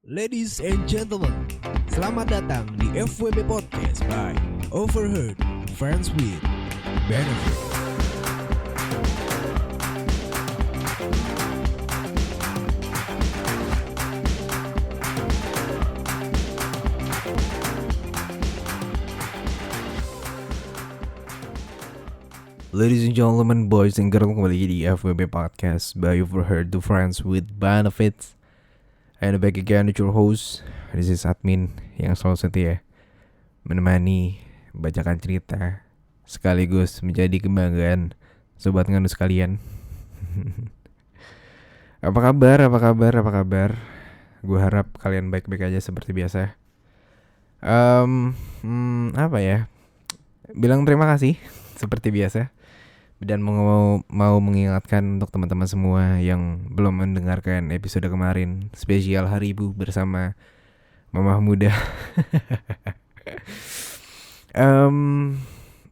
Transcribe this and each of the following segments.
Ladies and gentlemen, selamat datang di FWB Podcast by Overheard Friends with Benefit. Ladies and gentlemen, boys and girls, kembali lagi di FWB Podcast by Overheard Friends with Benefits. And back again with your host. This is admin yang selalu setia menemani bacakan cerita sekaligus menjadi kebanggaan sobat ngandus sekalian. Apa kabar? Gue harap kalian baik-baik aja seperti biasa. Apa ya? Bilang terima kasih seperti biasa. Dan mau mengingatkan untuk teman-teman semua yang belum mendengarkan episode kemarin spesial Hari Ibu bersama Mamah Muda.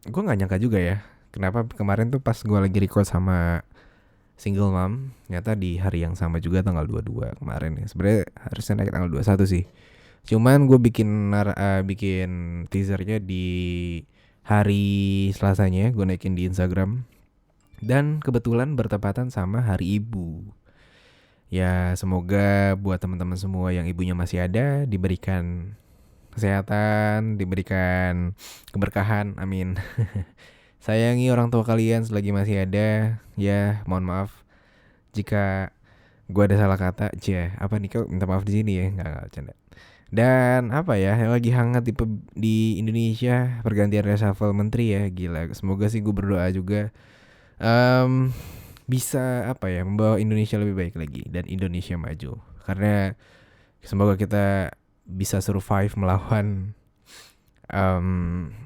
Gue gak nyangka juga ya kenapa kemarin tuh pas gue lagi record sama single mom, ternyata di hari yang sama juga tanggal 22 kemarin ya. Sebenarnya harusnya naik tanggal 21 sih. Cuman gue bikin teasernya di hari Selasanya, gue naikin di Instagram. Dan kebetulan bertepatan sama Hari Ibu. Ya semoga buat teman-teman semua yang ibunya masih ada diberikan kesehatan, diberikan keberkahan, amin. Sayangi orang tua kalian selagi masih ada. Ya mohon maaf jika gue ada salah kata. Apa nih, kau minta maaf di sini ya? Nggak canda. Dan apa ya, yang lagi hangat di Indonesia pergantian reshuffle menteri ya, gila. Semoga sih, gue berdoa juga bisa membawa Indonesia lebih baik lagi dan Indonesia maju. Karena semoga kita bisa survive melawan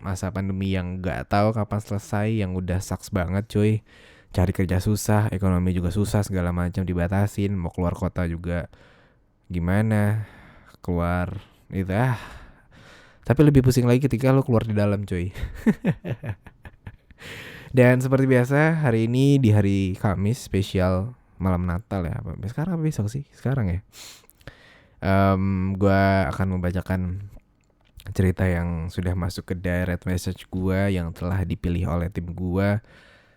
masa pandemi yang gak tahu kapan selesai, yang udah sucks banget cuy. Cari kerja susah, ekonomi juga susah, segala macam dibatasin, mau keluar kota juga gimana, keluar itu Tapi lebih pusing lagi ketika lo keluar di dalam cuy. Dan seperti biasa, hari ini di hari Kamis spesial malam Natal ya. Sekarang apa besok sih? Sekarang ya. Gue akan membacakan cerita yang sudah masuk ke direct message gue yang telah dipilih oleh tim gue.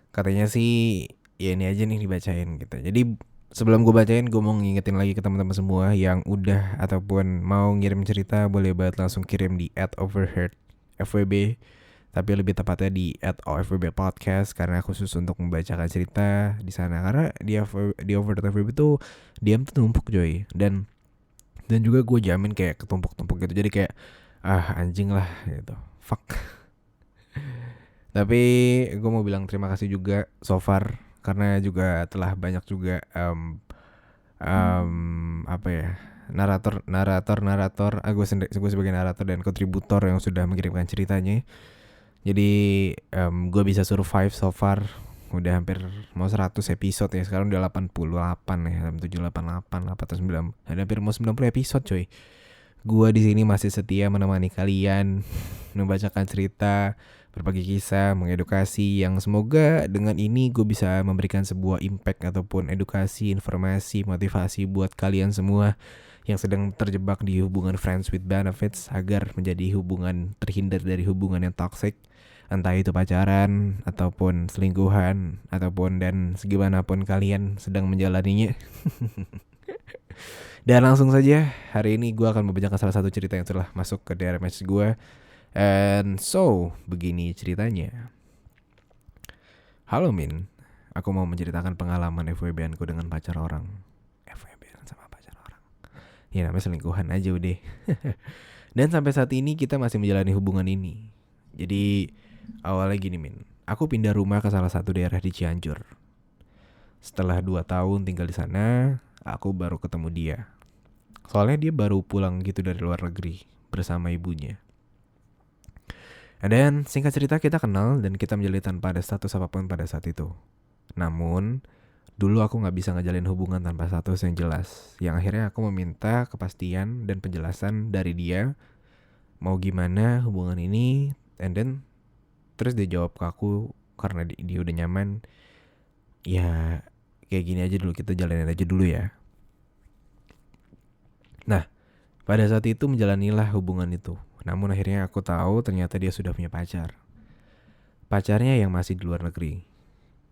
Katanya sih ya ini aja nih dibacain gitu. Jadi sebelum gue bacain, gue mau ngingetin lagi ke teman-teman semua yang udah ataupun mau ngirim cerita, boleh banget langsung kirim di @overheardfwb. Tapi lebih tepatnya di @OFWB Podcast, karena khusus untuk membacakan cerita di sana. Karena di Overheard itu diam tuh numpuk coy. Dan juga gue jamin kayak ketumpuk-tumpuk gitu. Jadi kayak anjing lah gitu. Fuck. Tapi gue mau bilang terima kasih juga so far, karena juga telah banyak juga narator. Gue sebagai narator dan kontributor yang sudah mengirimkan ceritanya. Jadi gue bisa survive so far. Udah hampir mau 100 episode ya. Sekarang udah 88 ya, 788 atau 9. Ada hampir mau 90 episode coy. Gue di sini masih setia menemani kalian, membacakan cerita, berbagi kisah, mengedukasi, yang semoga dengan ini gue bisa memberikan sebuah impact ataupun edukasi, informasi, motivasi buat kalian semua yang sedang terjebak di hubungan friends with benefits, agar menjadi hubungan terhindar dari hubungan yang toxic. Entah itu pacaran, ataupun selingkuhan, ataupun dan segimanapun kalian sedang menjalaninya. Dan langsung saja, hari ini gue akan membacakan salah satu cerita yang telah masuk ke direct message gue. And so, begini ceritanya. Halo Min, aku mau menceritakan pengalaman FWB-anku dengan pacar orang. FWB-an sama pacar orang. Ya namanya selingkuhan aja udah. Dan sampai saat ini kita masih menjalani hubungan ini. Jadi awalnya gini Min, aku pindah rumah ke salah satu daerah di Cianjur. Setelah 2 tahun tinggal di sana, aku baru ketemu dia. Soalnya dia baru pulang gitu dari luar negeri bersama ibunya. Dan singkat cerita, kita kenal dan kita menjalin tanpa ada status apapun pada saat itu. Namun dulu aku gak bisa ngejalin hubungan tanpa status yang jelas. Yang akhirnya aku meminta kepastian dan penjelasan dari dia, mau gimana hubungan ini. And then terus dia jawab ke aku, karena dia udah nyaman, ya kayak gini aja dulu, kita jalanin aja dulu ya. Nah, Pada saat itu menjalanilah hubungan itu. Namun akhirnya aku tahu ternyata dia sudah punya pacar. Pacarnya yang masih di luar negeri.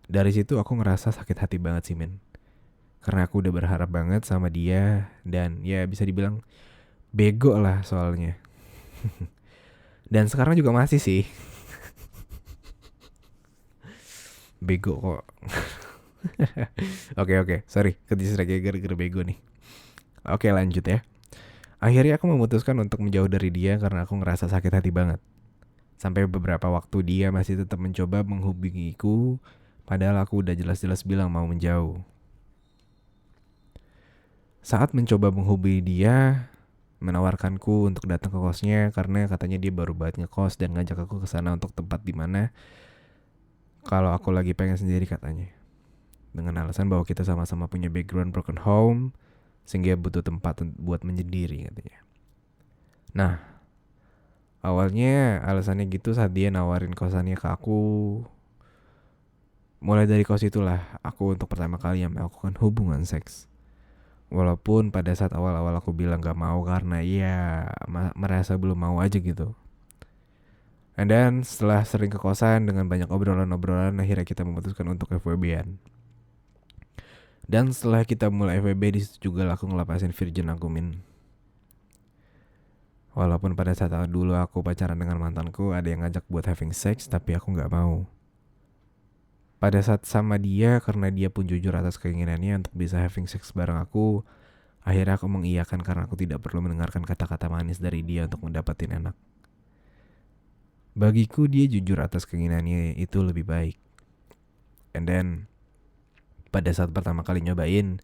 Dari situ aku ngerasa sakit hati banget sih men. Karena aku udah berharap banget sama dia. Dan ya bisa dibilang bego lah soalnya. Dan sekarang juga masih sih. Bego kok. Oke, sorry. Ketisrek gara-gara bego nih. Oke lanjut ya. Akhirnya aku memutuskan untuk menjauh dari dia karena aku ngerasa sakit hati banget. Sampai beberapa waktu dia masih tetap mencoba menghubungiku, padahal aku udah jelas-jelas bilang mau menjauh. Saat mencoba menghubungi dia, menawarkanku untuk datang ke kosnya karena katanya dia baru banget ngekos dan ngajak aku ke sana untuk tempat di mana kalau aku lagi pengen sendiri katanya. Dengan alasan bahwa kita sama-sama punya background broken home sehingga butuh tempat buat menyendiri katanya. Nah, awalnya alasannya gitu saat dia nawarin kosannya ke aku. Mulai dari kos itulah aku untuk pertama kali yang melakukan hubungan seks. Walaupun pada saat awal-awal aku bilang gak mau karena ya merasa belum mau aja gitu. And then setelah sering ke kosan dengan banyak obrolan-obrolan akhirnya kita memutuskan untuk FWB-an. Dan setelah kita mulai FWB di situ juga aku ngelepasin virgin aku min. Walaupun pada saat dulu aku pacaran dengan mantanku ada yang ngajak buat having sex tapi aku gak mau. Pada saat sama dia karena dia pun jujur atas keinginannya untuk bisa having sex bareng aku, akhirnya aku mengiyakan karena aku tidak perlu mendengarkan kata-kata manis dari dia untuk mendapatin enak. Bagiku dia jujur atas keinginannya itu lebih baik. And then pada saat pertama kali nyobain,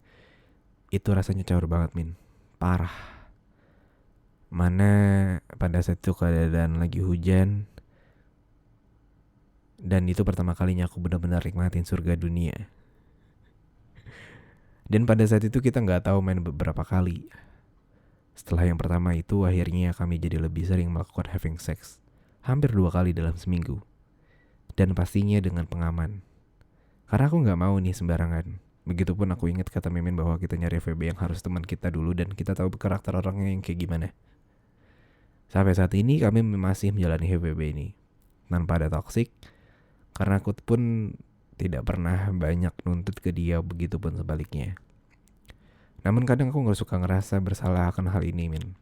itu rasanya caur banget min. Parah. Mana pada saat itu keadaan lagi hujan. Dan itu pertama kalinya aku benar-benar nikmatin surga dunia. Dan pada saat itu kita gak tahu main beberapa kali. Setelah yang pertama itu akhirnya kami jadi lebih sering melakukan having sex. Hampir 2 kali dalam seminggu. Dan pastinya dengan pengaman. Karena aku gak mau nih sembarangan. Begitupun aku ingat kata Mimin bahwa kita nyari FWB yang harus teman kita dulu. Dan kita tahu karakter orangnya yang kayak gimana. Sampai saat ini kami masih menjalani FWB ini. Tanpa ada toksik. Karena aku pun tidak pernah banyak nuntut ke dia, begitupun sebaliknya. Namun kadang aku gak suka ngerasa bersalah akan hal ini min.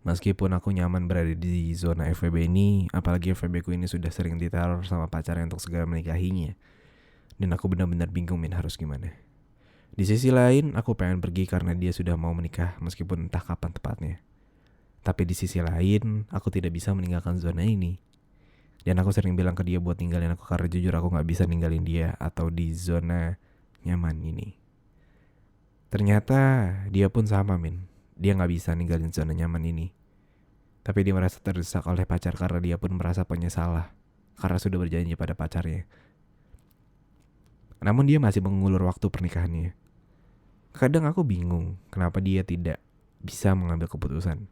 Meskipun aku nyaman berada di zona FWB ini, apalagi FWB ku ini sudah sering diteror sama pacarnya untuk segera menikahinya. Dan aku benar-benar bingung min harus gimana. Di sisi lain aku pengen pergi karena dia sudah mau menikah meskipun entah kapan tepatnya. Tapi di sisi lain aku tidak bisa meninggalkan zona ini. Dan aku sering bilang ke dia buat ninggalin aku karena jujur aku gak bisa ninggalin dia atau di zona nyaman ini. Ternyata dia pun sama min. Dia gak bisa ninggalin zona nyaman ini. Tapi dia merasa terdesak oleh pacar karena dia pun merasa penyesalah karena sudah berjanji pada pacarnya. Namun dia masih mengulur waktu pernikahannya. Kadang aku bingung kenapa dia tidak bisa mengambil keputusan.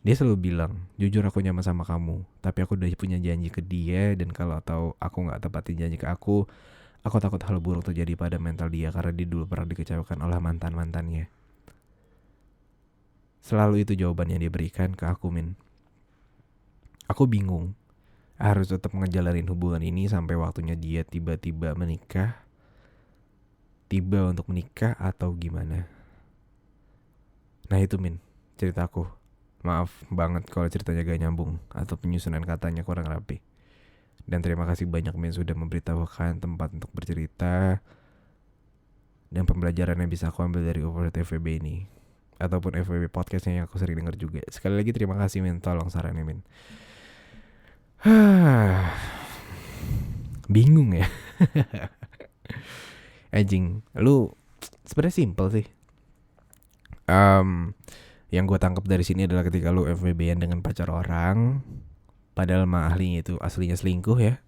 Dia selalu bilang, jujur aku nyaman sama kamu, tapi aku udah punya janji ke dia dan kalau tahu aku gak tepatin janji ke aku takut hal buruk terjadi pada mental dia karena dia dulu pernah dikecewakan oleh mantan-mantannya. Selalu itu jawaban yang dia berikan ke aku min. Aku bingung, harus tetap ngejalanin hubungan ini sampai waktunya dia tiba-tiba menikah, tiba untuk menikah atau gimana. Nah itu min, ceritaku. Maaf banget kalau ceritanya gak nyambung atau penyusunan katanya kurang rapi. Dan terima kasih banyak Min sudah memberitahukan tempat untuk bercerita dan pembelajaran yang bisa aku ambil dari Overheard FWB ini ataupun FWB podcastnya yang aku sering denger juga. Sekali lagi terima kasih Min, tolong sarannya Min. Bingung ya. Anjing, lu sebenarnya simple sih. Yang gue tangkap dari sini adalah ketika lu FWB-an dengan pacar orang, padahal mah ahlinya itu aslinya selingkuh ya.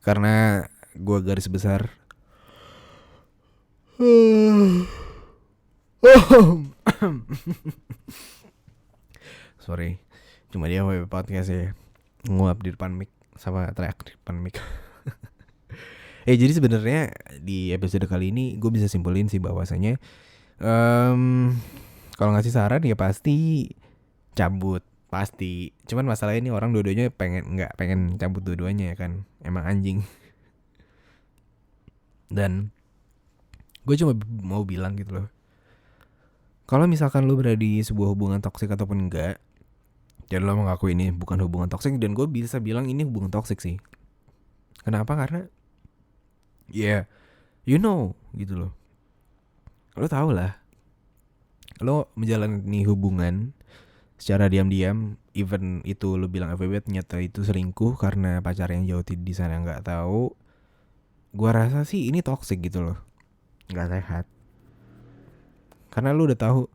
Karena gue garis besar sorry, cuma dia FWB podcast ya, nguap di depan mic sama teriak di depan mic. Jadi sebenarnya di episode kali ini gue bisa simpulin sih bahwasanya Kalau ngasih saran ya pasti cabut, pasti. Cuman masalahnya ini orang dua-duanya nggak pengen cabut dua-duanya ya kan, emang anjing. Dan gue cuma mau bilang gitu loh, kalau misalkan lu berada di sebuah hubungan toksik ataupun enggak, dan lo mengaku ini bukan hubungan toksik, dan gue bisa bilang ini hubungan toksik sih. Kenapa? Karena ya you know gitu loh, lo tau lah, lo menjalani hubungan secara diam-diam, even itu lo bilang FWB ternyata itu selingkuh karena pacar yang jauh di sana nggak tahu. Gua rasa sih ini toxic gitu loh, nggak sehat. Karena lo udah tahu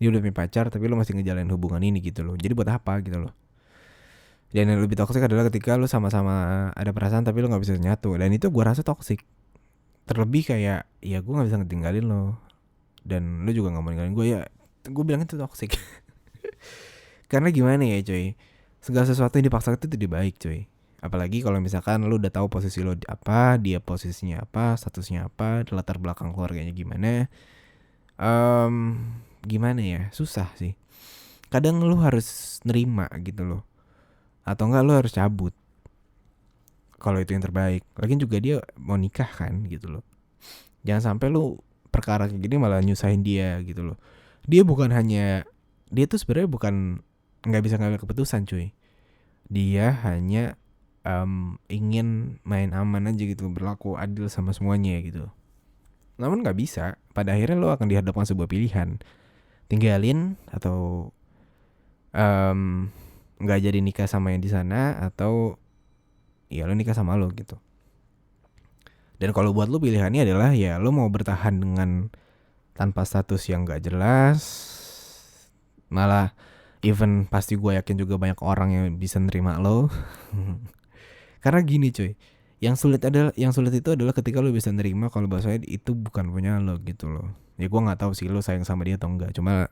dia udah punya pacar tapi lo masih ngejalanin hubungan ini gitu loh. Jadi buat apa gitu loh. Dan yang lebih toxic adalah ketika lo sama-sama ada perasaan tapi lo nggak bisa nyatu, dan itu gua rasa toxic. Terlebih kayak ya gue nggak bisa ngetinggalin lo dan lo juga nggak mau ninggalin gue, ya gue bilang itu toxic. Karena gimana ya coy, segala sesuatu yang dipaksa itu tidak baik coy. Apalagi kalau misalkan lu udah tahu posisi lo apa, dia posisinya apa, statusnya apa, latar belakang keluarganya gimana. Gimana ya, susah sih. Kadang lu harus nerima gitu loh, atau enggak lu harus cabut kalau itu yang terbaik. Lagian juga dia mau nikah kan gitu loh. Jangan sampai lu perkara kayak gini malah nyusahin dia gitu loh. Dia bukan hanya, dia tuh sebenarnya bukan nggak bisa ngambil keputusan cuy. Dia hanya ingin main aman aja gitu, berlaku adil sama semuanya gitu. Namun nggak bisa. Pada akhirnya lo akan dihadapkan sebuah pilihan, tinggalin atau nggak jadi nikah sama yang di sana, atau ya lo nikah sama lo gitu. Dan kalau buat lo pilihannya adalah ya lo mau bertahan dengan tanpa status yang nggak jelas, malah even pasti gue yakin juga banyak orang yang bisa nerima lo. Karena gini cuy, yang sulit itu adalah ketika lo bisa nerima kalau bahasanya itu bukan punya lo gitu loh. Ya gue nggak tahu sih lo sayang sama dia atau enggak, cuma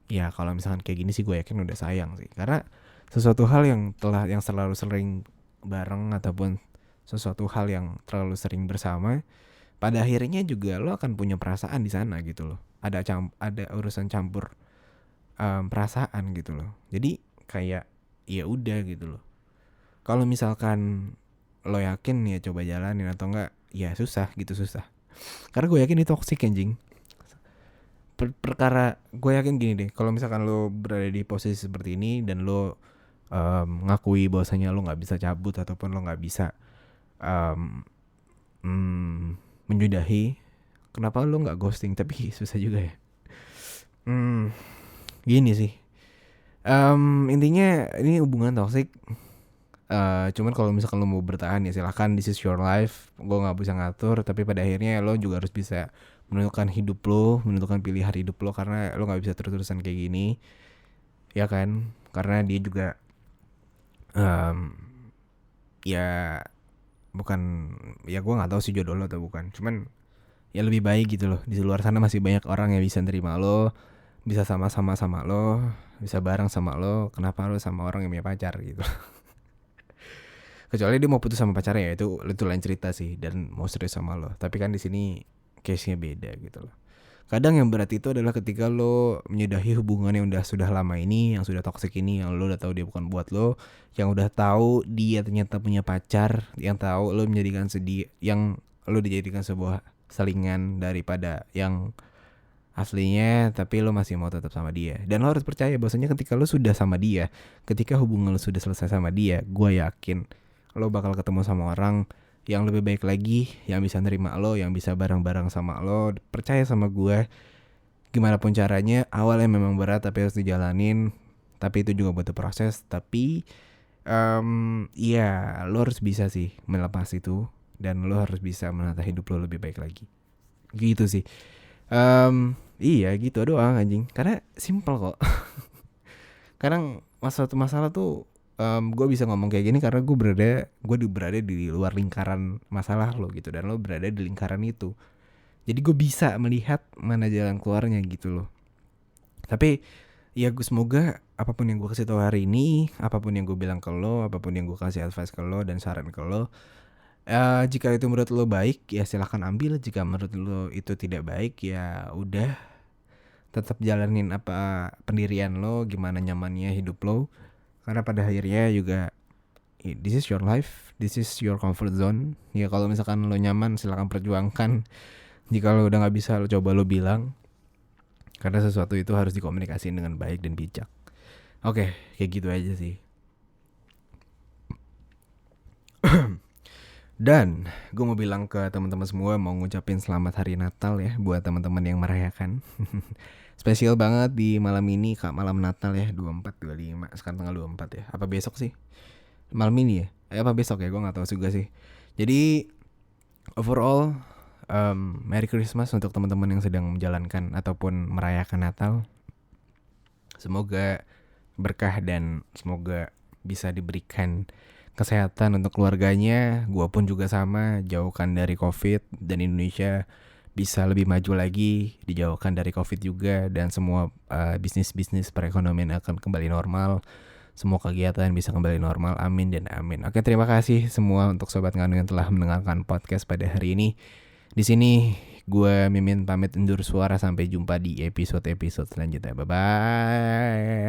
ya kalau misalkan kayak gini sih gue yakin udah sayang sih. Karena sesuatu hal yang selalu sering bareng, ataupun sesuatu hal yang terlalu sering bersama, pada akhirnya juga lo akan punya perasaan di sana gitu loh. Ada urusan campur perasaan gitu loh. Jadi kayak ya udah gitu loh. Kalau misalkan lo yakin ya coba jalanin, atau enggak ya susah gitu, susah. Karena gue yakin itu toxic anjing. Perkara gue yakin gini deh, kalau misalkan lo berada di posisi seperti ini dan lo ngakui bahwasanya lo nggak bisa cabut ataupun lo nggak bisa menyudahi, kenapa lo nggak ghosting? Tapi susah juga ya. Gini sih, intinya ini hubungan toxic. Cuman kalau misalkan lo mau bertahan ya silahkan, this is your life, gue nggak bisa ngatur. Tapi pada akhirnya lo juga harus bisa menentukan hidup lo, menentukan pilihan hidup lo, karena lo nggak bisa terus-terusan kayak gini, ya kan? Karena dia juga ya bukan, ya gue nggak tahu sih jodoh lo atau bukan, cuman ya lebih baik gitu loh, di luar sana masih banyak orang yang bisa nerima lo, bisa sama-sama sama lo, bisa bareng sama lo. Kenapa lo sama orang yang punya pacar gitu? Kecuali dia mau putus sama pacarnya, ya itu lain cerita sih, dan mau serius sama lo. Tapi kan di sini case-nya beda gitu loh. Kadang yang berat itu adalah ketika lo menyudahi hubungan yang sudah lama ini, yang sudah toksik ini, yang lo udah tahu dia bukan buat lo, yang udah tahu dia ternyata punya pacar, yang tahu lo menjadikan yang lo dijadikan sebuah selingan daripada yang aslinya, tapi lo masih mau tetap sama dia. Dan lo harus percaya bahwasanya ketika lo sudah sama dia, ketika hubungan lo sudah selesai sama dia, gue yakin lo bakal ketemu sama orang yang lebih baik lagi, yang bisa nerima lo, yang bisa bareng-bareng sama lo. Percaya sama gue, gimana pun caranya, awalnya memang berat tapi harus dijalanin. Tapi itu juga butuh proses. Tapi ya lo harus bisa sih melepas itu, dan lo harus bisa menata hidup lo lebih baik lagi. Gitu sih. Iya gitu doang anjing. Karena simple kok. Kadang masalah tuh gue bisa ngomong kayak gini karena gue berada di luar lingkaran masalah lo gitu, dan lo berada di lingkaran itu. Jadi gue bisa melihat mana jalan keluarnya gitu loh. Tapi ya gue semoga apapun yang gue kasih tahu hari ini, apapun yang gue bilang ke lo, apapun yang gue kasih advice ke lo dan saran ke lo, jika itu menurut lo baik ya silahkan ambil. Jika menurut lo itu tidak baik ya udah, tetap jalanin apa pendirian lo, gimana nyamannya hidup lo. Karena pada akhirnya juga this is your life, this is your comfort zone. Ya kalau misalkan lo nyaman silakan perjuangkan. Jika lo udah nggak bisa, lo coba lo bilang. Karena sesuatu itu harus dikomunikasiin dengan baik dan bijak. Oke, kayak gitu aja sih. Dan gue mau bilang ke teman-teman semua, mau ngucapin selamat hari Natal ya buat teman-teman yang merayakan. Spesial banget di malam ini, Kak, malam Natal ya, 24, 25, sekarang tanggal 24 ya. Apa besok sih? Malam ini ya? Apa besok ya? Gue gak tahu juga sih. Jadi overall Merry Christmas untuk teman-teman yang sedang menjalankan ataupun merayakan Natal. Semoga berkah dan semoga bisa diberikan kesehatan untuk keluarganya. Gua pun juga sama, jauhkan dari COVID dan Indonesia bisa lebih maju lagi, dijauhkan dari COVID juga, dan semua bisnis-bisnis perekonomian akan kembali normal. Semua kegiatan bisa kembali normal, amin dan amin. Oke, terima kasih semua untuk Sobat Nganu yang telah mendengarkan podcast pada hari ini. Di sini gue Mimin pamit undur suara, sampai jumpa di episode-episode selanjutnya. Bye-bye.